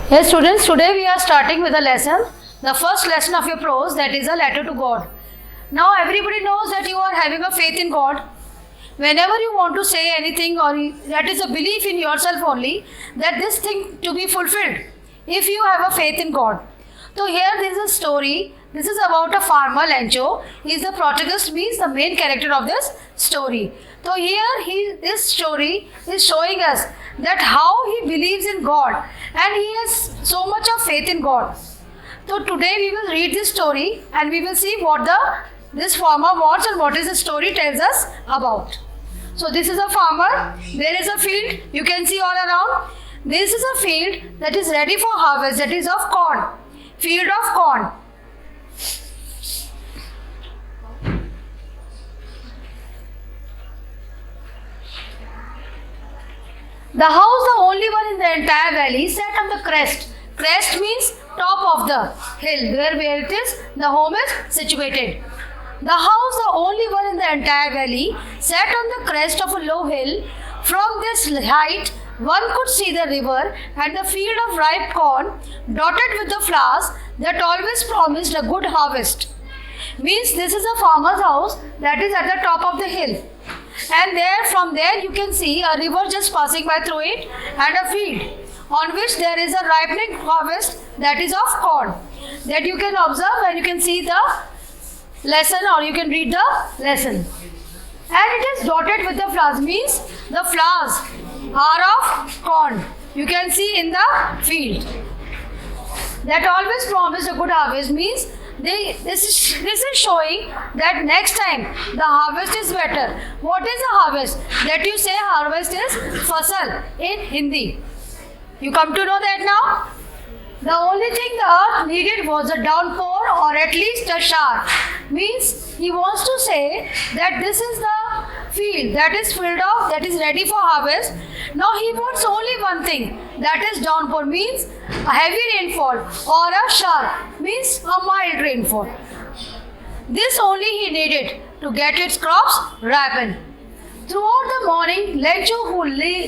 Yes, students, today we are starting with a lesson, the first lesson of your prose, that is a letter to God. Now, everybody knows that you are having a faith in God. Whenever you want to say anything, or that is a belief in yourself only, that this thing to be fulfilled, if you have a faith in God. So here there is a story. This is about a farmer, Lencho. He is the protagonist, means the main character of this story. So here this story is showing us that how he believes in God and he has so much of faith in God. So today we will read this story and we will see what this farmer wants and what is the story tells us about. So this is a farmer. There is a field. You can see all around. This is a field that is ready for harvest. That is of corn. Field of corn. The house, the only one in the entire valley, sat on the crest. Crest means top of the hill, where it is, the home is situated. The house, the only one in the entire valley, sat on the crest of a low hill. From this height, one could see the river and the field of ripe corn, dotted with the flowers that always promised a good harvest. Means this is a farmer's house that is at the top of the hill. And from there you can see a river just passing by through it and a field on which there is a ripening harvest that is of corn. That you can observe and you can see the lesson, or you can read the lesson. And it is dotted with the flowers, means the flowers are of corn. You can see in the field. That always promised a good harvest, means this is showing that next time the harvest is better. What is a harvest? That you say harvest is fasal in Hindi. You come to know that now? The only thing the earth needed was a downpour, or at least a shower. Means he wants to say that this is the field that is filled up, that is ready for harvest. Now he wants only one thing, that is downpour, means a heavy rainfall, or a shower, means a mild rainfall. This only he needed to get its crops ripen. Throughout the morning, Lencho, who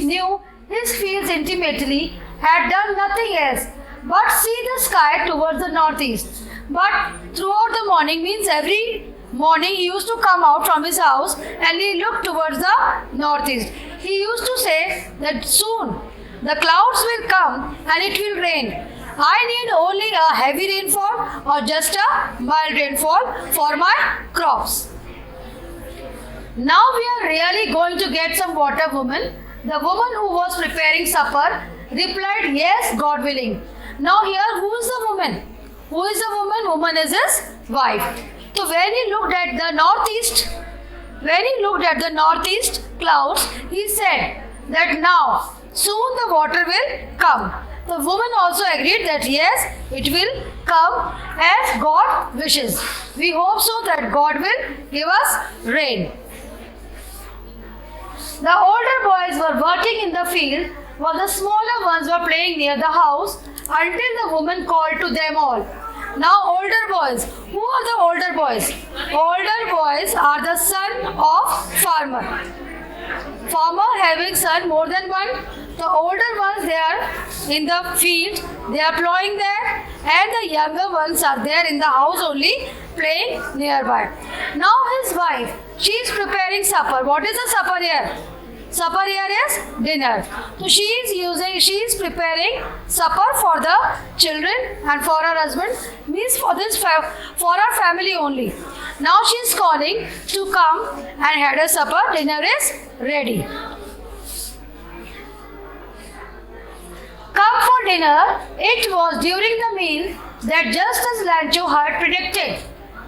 knew his fields intimately, had done nothing else but see the sky towards the northeast. But throughout the morning, means every morning he used to come out from his house and he looked towards the northeast. He used to say that soon the clouds will come and it will rain. I need only a heavy rainfall or just a mild rainfall for my crops. Now we are really going to get some water, woman. The woman who was preparing supper replied, yes, God willing. Now here, who is the woman? Who is the woman? Woman is his wife. So when he looked at the northeast clouds, he said that now soon the water will come. The woman also agreed that yes, it will come as God wishes. We hope so that God will give us rain. The older boys were working in the field while the smaller ones were playing near the house until the woman called to them all. Now older boys. Who are the older boys? Older boys are the son of farmer. Farmer having son more than one. The older ones, they are in the field, they are plowing there, and the younger ones are there in the house only playing nearby. Now his wife, she is preparing supper. What is the supper here? Supper here is dinner. So she is preparing supper for the children and for her husband, means for her family only. Now she is calling to come and have a supper. Dinner is ready. Come for dinner. It was during the meal that just as Lencho had predicted,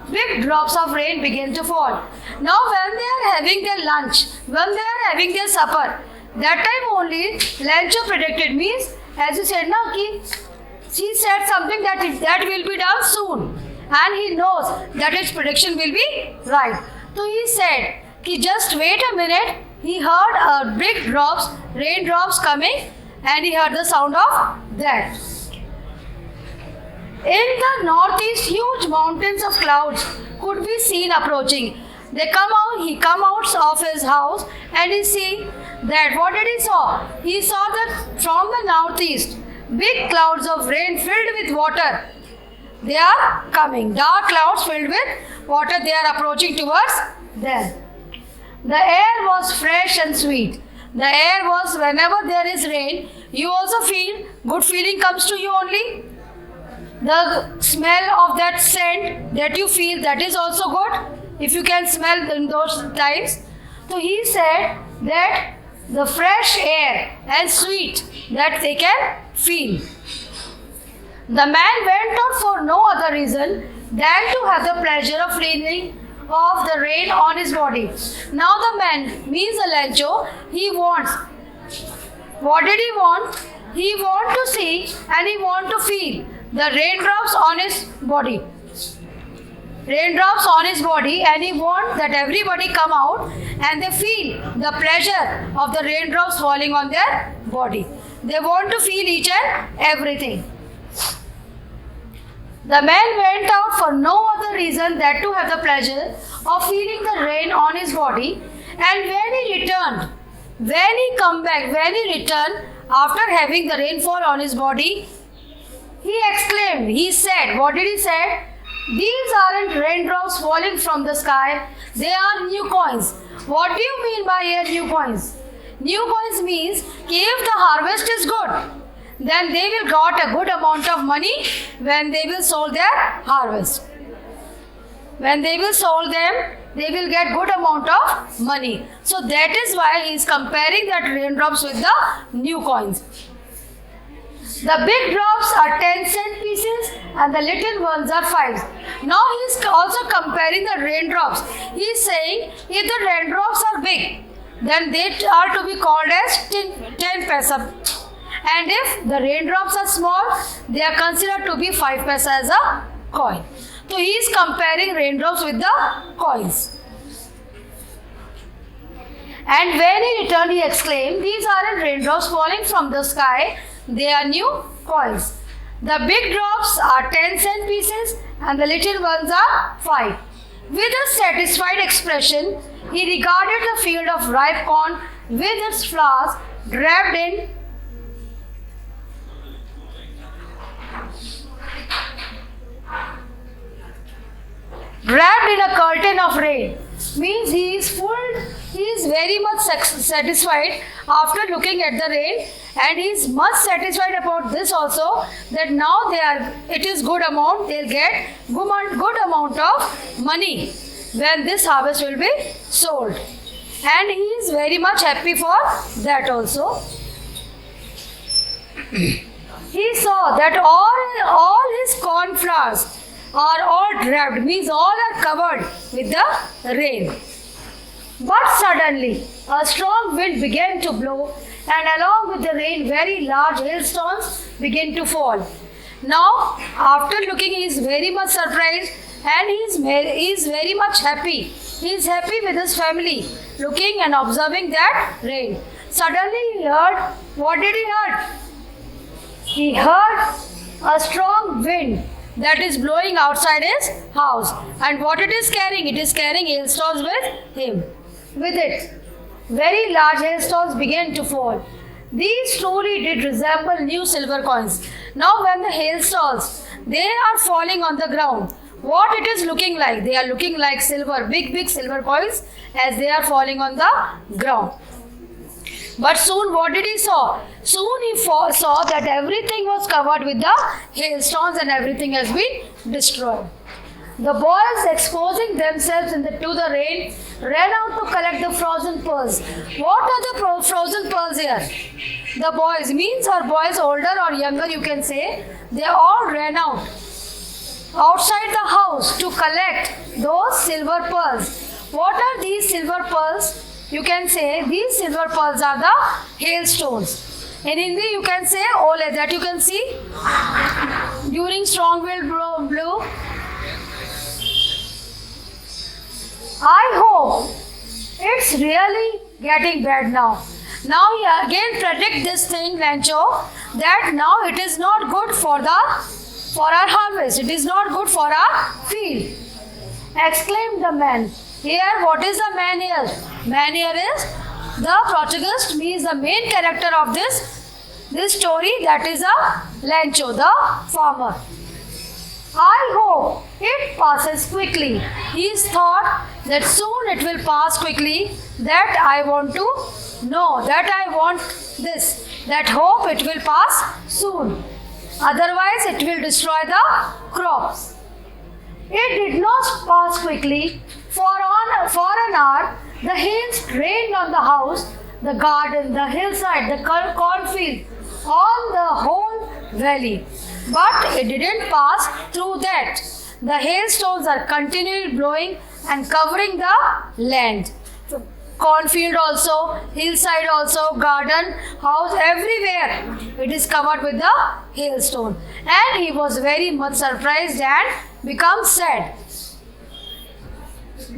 big drops of rain began to fall. Now when they are having their lunch, when they are having their supper, that time only Lencho predicted, means as you said now, she said something that will be done soon, and he knows that his prediction will be right. So he said, just wait a minute. He heard big raindrops coming, and he heard the sound of that. In the northeast, huge mountains of clouds could be seen approaching. He come out of his house and he see that what did he saw? He saw that from the northeast big clouds of rain filled with water. They are coming. Dark clouds filled with water. They are approaching towards them. The air was fresh and sweet. The air was, whenever there is rain, you also feel, good feeling comes to you only. The smell of that scent that you feel, that is also good. If you can smell in those times. So he said that the fresh air and sweet that they can feel. The man went out for no other reason than to have the pleasure of feeling of the rain on his body. Now the man, means Alencho, he wants. What did he want? He want to see and he want to feel the raindrops on his body. Raindrops on his body, and he want that everybody come out and they feel the pleasure of the raindrops falling on their body. They want to feel each and everything. The man went out for no other reason than to have the pleasure of feeling the rain on his body. And when he returned, when he returned after having the rainfall on his body, he exclaimed, he said, what did he say? These aren't raindrops falling from the sky, they are new coins. What do you mean by here new coins? New coins means if the harvest is good, then they will got a good amount of money when they will sold their harvest. When they will sold them, they will get good amount of money. So that is why he is comparing that raindrops with the new coins. The big drops are 10-cent pieces and the little ones are 5. Now he is also comparing the raindrops. He is saying if the raindrops are big, then they are to be called as 10 paisa. And if the raindrops are small, they are considered to be 5 paisa as a coin. So he is comparing raindrops with the coins. And when he returned, he exclaimed, these aren't raindrops falling from the sky, they are new coins. The big drops are 10-cent pieces and the little ones are 5. With a satisfied expression, he regarded the field of ripe corn with its flowers draped in a curtain of rain. Means he is very much satisfied after looking at the rain, and he is much satisfied about this also, that now it is good amount, they'll get good amount of money when this harvest will be sold. And he is very much happy for that also. He saw that all his corn flowers are all draped, means all are covered with the rain. But suddenly a strong wind began to blow, and along with the rain very large hailstones began to fall. Now after looking, he is very much surprised and he is very much happy. He is happy with his family, looking and observing that rain. Suddenly he heard, what did he hear? He heard a strong wind that is blowing outside his house. And what it is carrying? It is carrying hailstones with him. With it, very large hailstones began to fall. These truly did resemble new silver coins. Now when the hailstones, they are falling on the ground, what it is looking like? They are looking like silver, big silver coins as they are falling on the ground. But soon what did he saw? Soon he saw that everything was covered with the hailstones and everything has been destroyed. The boys, exposing themselves to the rain, ran out to collect the frozen pearls. What are the frozen pearls here? The boys, means our boys older or younger you can say, they all ran out outside the house to collect those silver pearls. What are these silver pearls? You can say these silver pearls are the hailstones. In Hindi you can say ole, that you can see during strong wind blew. I hope it's really getting bad now. Now he again predict this thing, Lancho, that now it is not good for our harvest. It is not good for our field. Exclaimed the man. Here, what is the man here? Man here is the protagonist, means the main character of this this story, that is a Lencho, the farmer. I hope it passes quickly. He thought that soon it will pass quickly, that I want to know, that I want this, that hope it will pass soon. Otherwise it will destroy the crops. It did not pass quickly. For an hour, the hail rained on the house, the garden, the hillside, the cornfield, on the whole valley. But it didn't pass through that. The hailstones are continually blowing and covering the land. Cornfield also, hillside also, garden, house, everywhere it is covered with the hailstone. And he was very much surprised and became sad.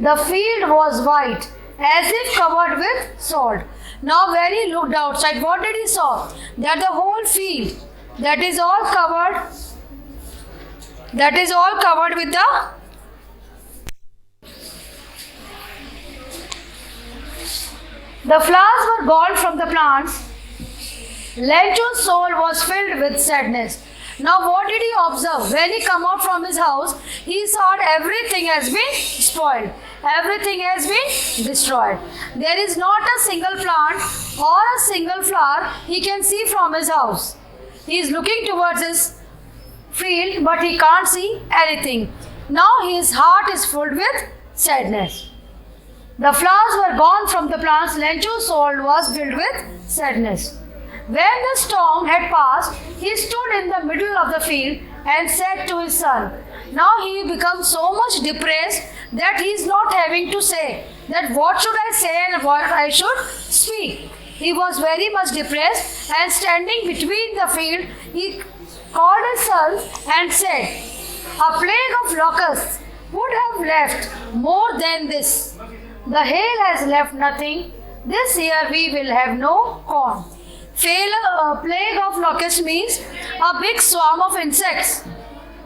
The field was white, as if covered with salt. Now when he looked outside, what did he saw? That the whole field, that is all covered with the flowers were gone from the plants. Lencho's soul was filled with sadness. Now what did he observe? When he come out from his house, he saw everything has been spoiled. Everything has been destroyed. There is not a single plant or a single flower he can see from his house. He is looking towards his field, but he can't see anything. Now his heart is filled with sadness. The flowers were gone from the plants. Lencho's soul was filled with sadness. When the storm had passed, he stood in the middle of the field and said to his son, now he becomes so much depressed that he is not having to say that what should I say and what I should speak. He was very much depressed, and standing between the field, he called his sons and said, a plague of locusts would have left more than this. The hail has left nothing. This year we will have no corn. Plague of locusts means a big swarm of insects.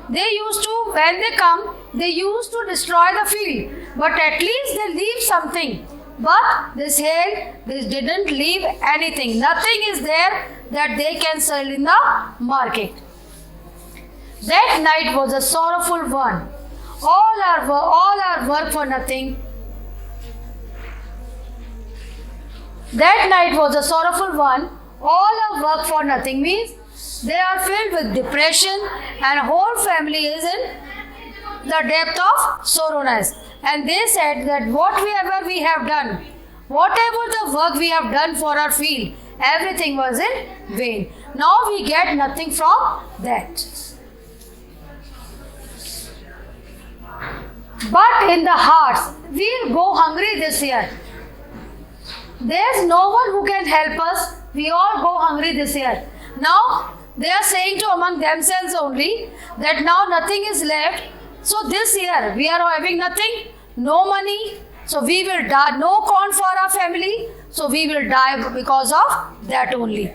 When they come, they used to destroy the field, but at least they leave something. But this hail, this didn't leave anything. Nothing is there that they can sell in the market. That night was a sorrowful one. All our work for nothing. That night was a sorrowful one. All our work for nothing means they are filled with depression, and whole family is in the depth of sorrowness. And they said that whatever we have done, whatever the work we have done for our field, everything was in vain. Now we get nothing from that. But in the hearts, we'll go hungry this year. There's no one who can help us. We all go hungry this year. Now they are saying to among themselves only that now nothing is left. So this year we are having nothing, no money. So we will die, no corn for our family. So we will die because of that only.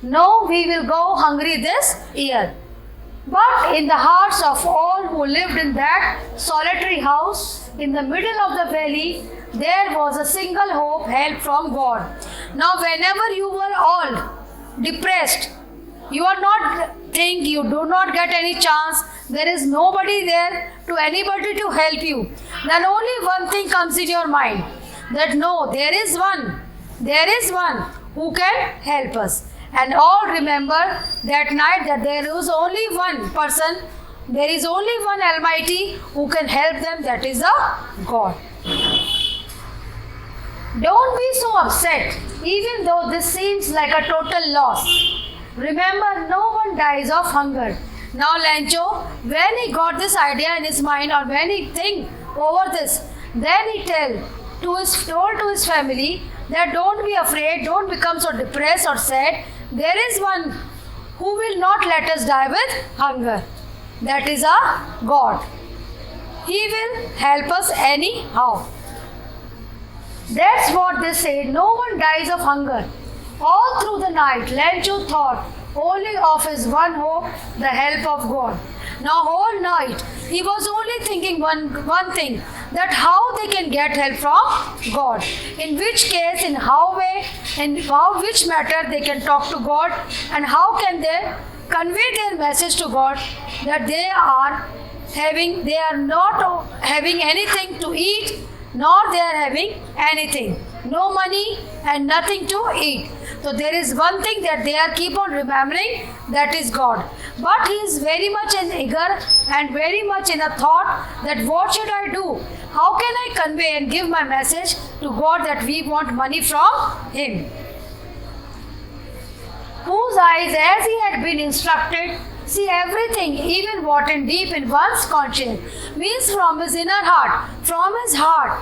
No, we will go hungry this year. But in the hearts of all who lived in that solitary house in the middle of the valley, there was a single hope, help from God. Now whenever you were all depressed, you are not think, you do not get any chance, there is nobody there to anybody to help you, then only one thing comes in your mind, that no, there is one who can help us. And all remember that night that there is only one person, there is only one Almighty who can help them, that is a God. Don't be so upset, even though this seems like a total loss. Remember, no one dies of hunger. Now Lencho, when he got this idea in his mind, or when he think over this, then he told to his family that don't be afraid, don't become so depressed or sad. There is one who will not let us die with hunger. That is our God. He will help us anyhow. That's what they say. No one dies of hunger. All through the night, Lencho thought only of his one hope, the help of God. Now whole night he was only thinking one thing, that how they can get help from God. In which case, in how way, in which matter they can talk to God, and how can they convey their message to God that they are not having anything to eat, nor they are having anything, no money and nothing to eat. So there is one thing that they are keep on remembering, that is God. But he is very much in eager and very much in a thought that what should I do? How can I convey and give my message to God that we want money from him? Whose eyes, as he had been instructed, see everything, even what in deep in one's conscience, means from his inner heart, from his heart.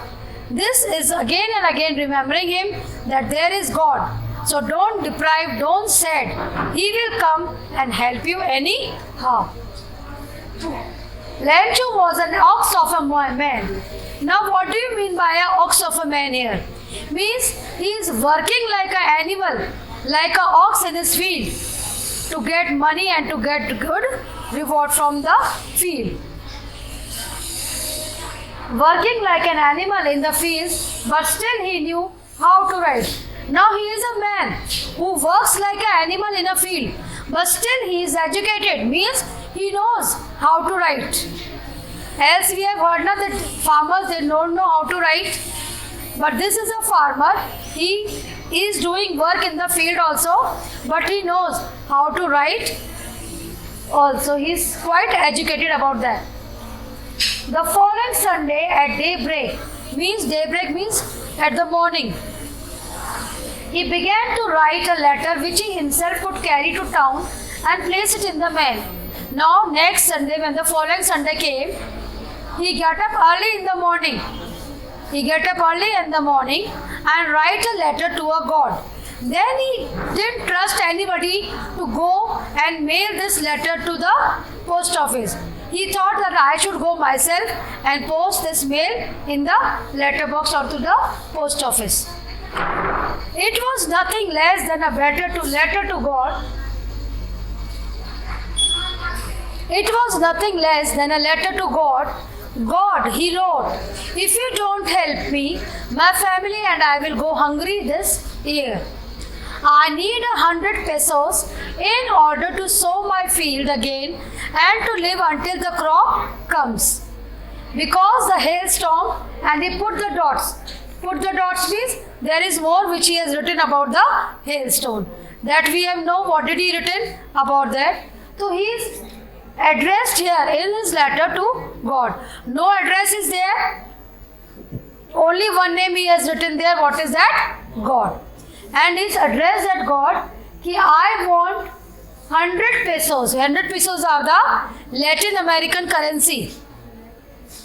This is again and again remembering him that there is God. So don't deprive, don't sad. He will come and help you anyhow. Lenchu was an ox of a man. Now what do you mean by an ox of a man here? Means he is working like an animal, like an ox in his field, to get money and to get good reward from the field. Working like an animal in the fields, but still he knew how to write. Now he is a man who works like an animal in a field, but still he is educated, means he knows how to write. Else we have heard now that farmers, they don't know how to write. But this is a farmer, he is doing work in the field also, but he knows how to write also. He is quite educated about that. The following Sunday at daybreak means at the morning, he began to write a letter which he himself would carry to town and place it in the mail. Now next Sunday, when the following Sunday came, he got up early in the morning. And write a letter to a God. Then he didn't trust anybody to go and mail this letter to the post office. He thought that I should go myself and post this mail in the letterbox or to the post office. It was nothing less than a letter to God. It was nothing less than a letter to God. God, he wrote, if you don't help me, my family and I will go hungry this year. I need 100 pesos in order to sow my field again and to live until the crop comes. Because the hailstorm, and he put the dots. Put the dots means there is more which he has written about the hailstone. That we have know what did he written about that. So he is addressed here in his letter to God. No address is there. Only one name he has written there. What is that? God. And his address at God, कि I want 100 pesos. 100 pesos are the Latin American currency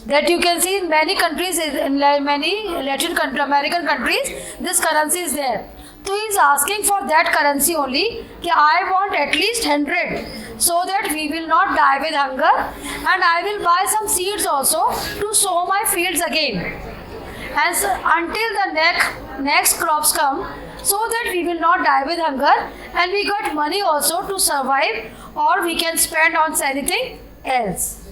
that you can see in many countries, in many Latin American countries, this currency is there. So he is asking for that currency only, कि I want at least 100 so that we will not die with hunger, and I will buy some seeds also to sow my fields again. And so, until the next crops come, so that we will not die with hunger and we got money also to survive, or we can spend on anything else.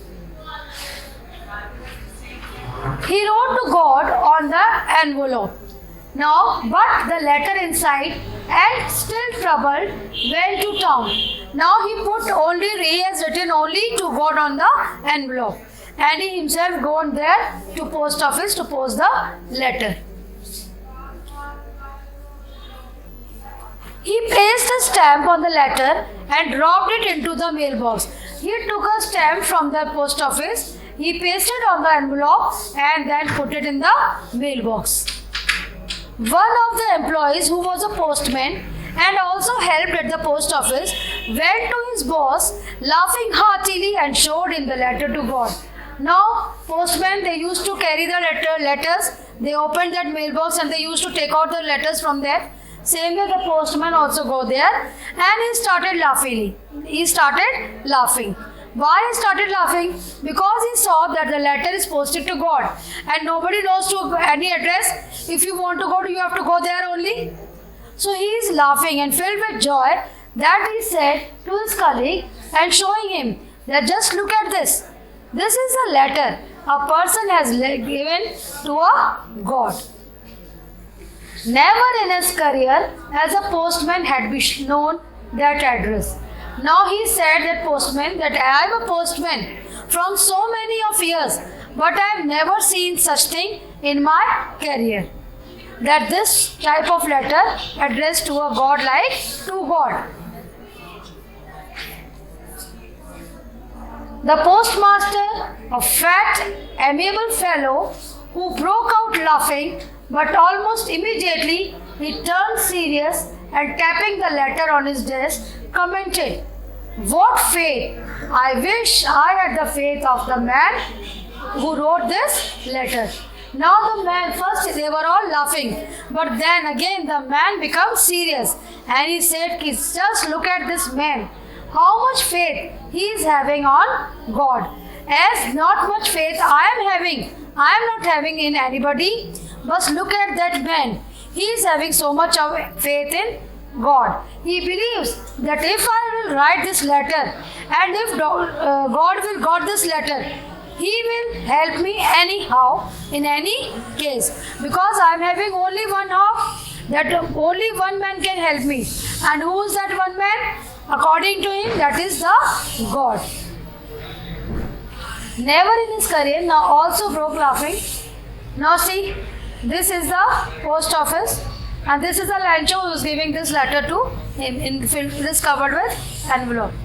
He wrote to God on the envelope. Now, but the letter inside, and still troubled, went to town. Now he has written only to God on the envelope, and he himself gone there to post office to post the letter. He placed a stamp on the letter and dropped it into the mailbox. He took a stamp from the post office, he pasted on the envelope and then put it in the mailbox. One of the employees, who was a postman and also helped at the post office, went to his boss laughing heartily and showed him the letter to God. Now, postmen, they used to carry the letters, they opened that mailbox and they used to take out the letters from there. Same way the postman also go there, and he started laughing. Why he started laughing? Because he saw that the letter is posted to God and nobody knows to any address. If you want to go, you have to go there only. So he is laughing and filled with joy that he said to his colleague and showing him that just look at this. This is a letter a person has given to a god. Never in his career as a postman had been known that address. Now he said that postman that I am a postman from so many of years, but I have never seen such thing in my career. That this type of letter addressed to a god like to God. The postmaster, a fat, amiable fellow who broke out laughing, but almost immediately he turned serious and tapping the letter on his desk, commented, "What faith! I wish I had the faith of the man who wrote this letter." Now the man, first they were all laughing, but then again the man becomes serious and he said, "Kids, just look at this man. How much faith he is having on God. As not much faith I am not having in anybody, but look at that man. He is having so much of faith in God. He believes that if I will write this letter and if God will got this letter, He will help me anyhow, in any case. Because I am having only one hope, that only one man can help me. And who is that one man? According to him, that is the God." Never in his career now also broke laughing. Now see, this is the post office and this is the Lancho who is giving this letter to him. This covered with envelope.